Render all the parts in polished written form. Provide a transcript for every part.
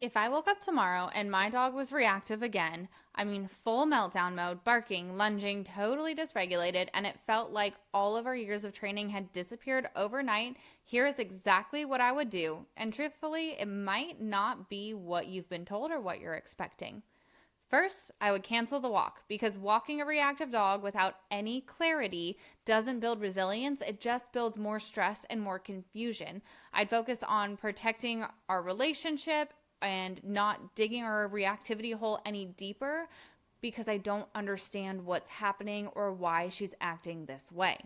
If I woke up tomorrow and my dog was reactive again, I mean, full meltdown mode, barking, lunging, totally dysregulated, and it felt like all of our years of training had disappeared overnight, here is exactly what I would do. And truthfully, it might not be what you've been told or what you're expecting. First, I would cancel the walk because walking a reactive dog without any clarity doesn't build resilience. It just builds more stress and more confusion. I'd focus on protecting our relationship and not digging our reactivity hole any deeper because I don't understand what's happening or why she's acting this way.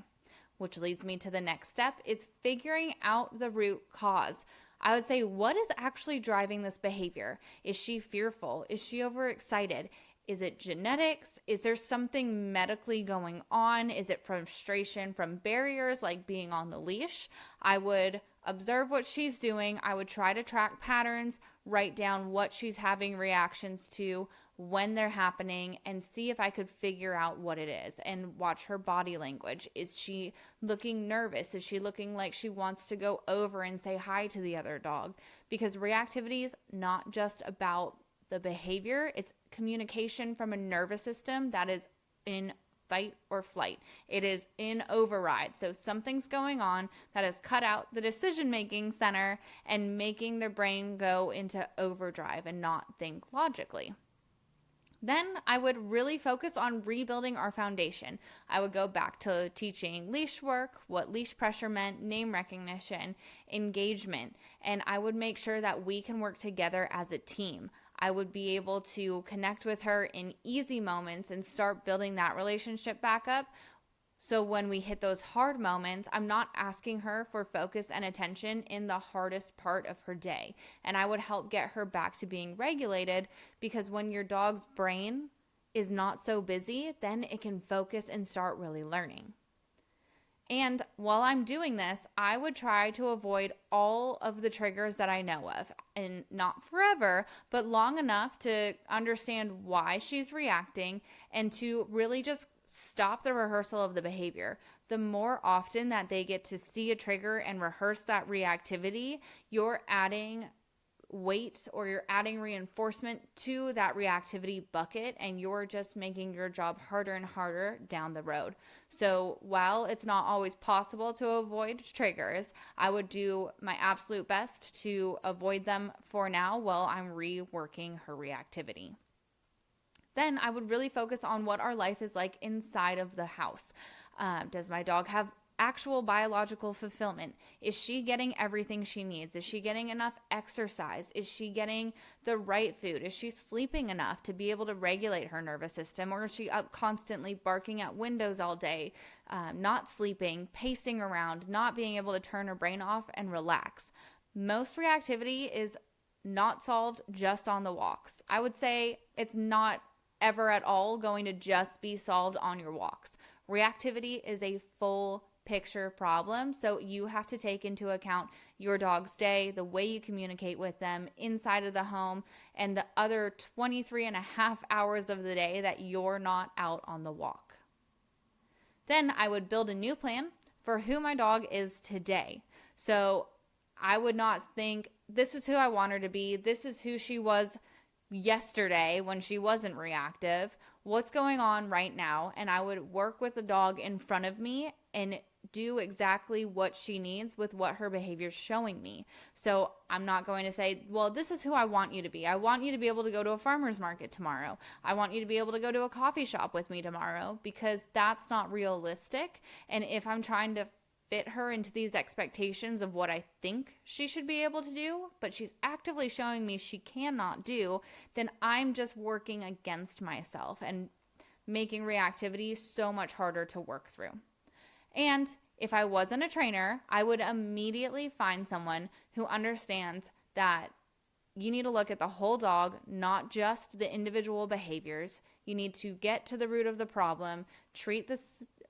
Which leads me to the next step is figuring out the root cause. I would say, what is actually driving this behavior? Is she fearful? Is she overexcited? Is it genetics? Is there something medically going on? Is it frustration from barriers like being on the leash? I would observe what she's doing. I would try to track patterns, write down what she's having reactions to, when they're happening, and see if I could figure out what it is and watch her body language. Is she looking nervous? Is she looking like she wants to go over and say hi to the other dog? Because reactivity is not just about the behavior, it's communication from a nervous system that is in fight or flight. It is in override. So something's going on that has cut out the decision making center and making their brain go into overdrive and not think logically. Then I would really focus on rebuilding our foundation. I would go back to teaching leash work, what leash pressure meant, name recognition, engagement, and I would make sure that we can work together as a team. I would be able to connect with her in easy moments and start building that relationship back up. So when we hit those hard moments, I'm not asking her for focus and attention in the hardest part of her day. And I would help get her back to being regulated because when your dog's brain is not so busy, then it can focus and start really learning. And while I'm doing this, I would try to avoid all of the triggers that I know of. And not forever, but long enough to understand why she's reacting and to really just stop the rehearsal of the behavior. The more often that they get to see a trigger and rehearse that reactivity, you're adding weight or you're adding reinforcement to that reactivity bucket and you're just making your job harder and harder down the road. So while it's not always possible to avoid triggers, I would do my absolute best to avoid them for now while I'm reworking her reactivity. Then I would really focus on what our life is like inside of the house. Does my dog have actual biological fulfillment? Is she getting everything she needs? Is she getting enough exercise? Is she getting the right food? Is she sleeping enough to be able to regulate her nervous system? Or is she up constantly barking at windows all day, not sleeping, pacing around, not being able to turn her brain off and relax? Most reactivity is not solved just on the walks. I would say it's not ever at all going to just be solved on your walks. Reactivity is a full picture problem. So you have to take into account your dog's day, the way you communicate with them inside of the home, and the other 23 and a half hours of the day that you're not out on the walk. Then I would build a new plan for who my dog is today. So I would not think, this is who I want her to be. This is who she was yesterday when she wasn't reactive. What's going on right now? And I would work with the dog in front of me and do exactly what she needs with what her behavior is showing me. So I'm not going to say, well, this is who I want you to be. I want you to be able to go to a farmer's market tomorrow. I want you to be able to go to a coffee shop with me tomorrow, because that's not realistic. And if I'm trying to fit her into these expectations of what I think she should be able to do, but she's actively showing me she cannot do, then I'm just working against myself and making reactivity so much harder to work through. And if I wasn't a trainer, I would immediately find someone who understands that you need to look at the whole dog, not just the individual behaviors. You need to get to the root of the problem, treat the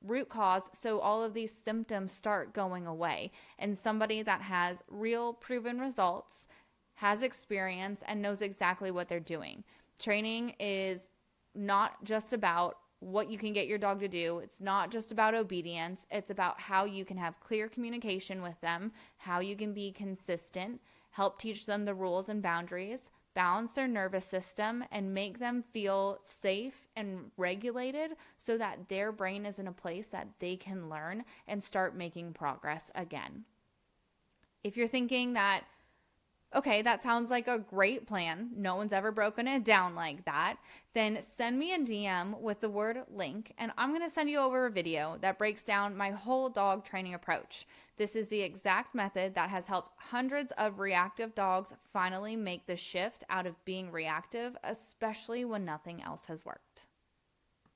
root cause so all of these symptoms start going away. And somebody that has real proven results, has experience, and knows exactly what they're doing. Training is not just about what you can get your dog to do. It's not just about obedience. It's about how you can have clear communication with them, how you can be consistent, help teach them the rules and boundaries, balance their nervous system, and make them feel safe and regulated so that their brain is in a place that they can learn and start making progress again. If you're thinking that, okay, that sounds like a great plan, no one's ever broken it down like that, then send me a DM with the word link, and I'm going to send you over a video that breaks down my whole dog training approach. This is the exact method that has helped hundreds of reactive dogs finally make the shift out of being reactive, especially when nothing else has worked.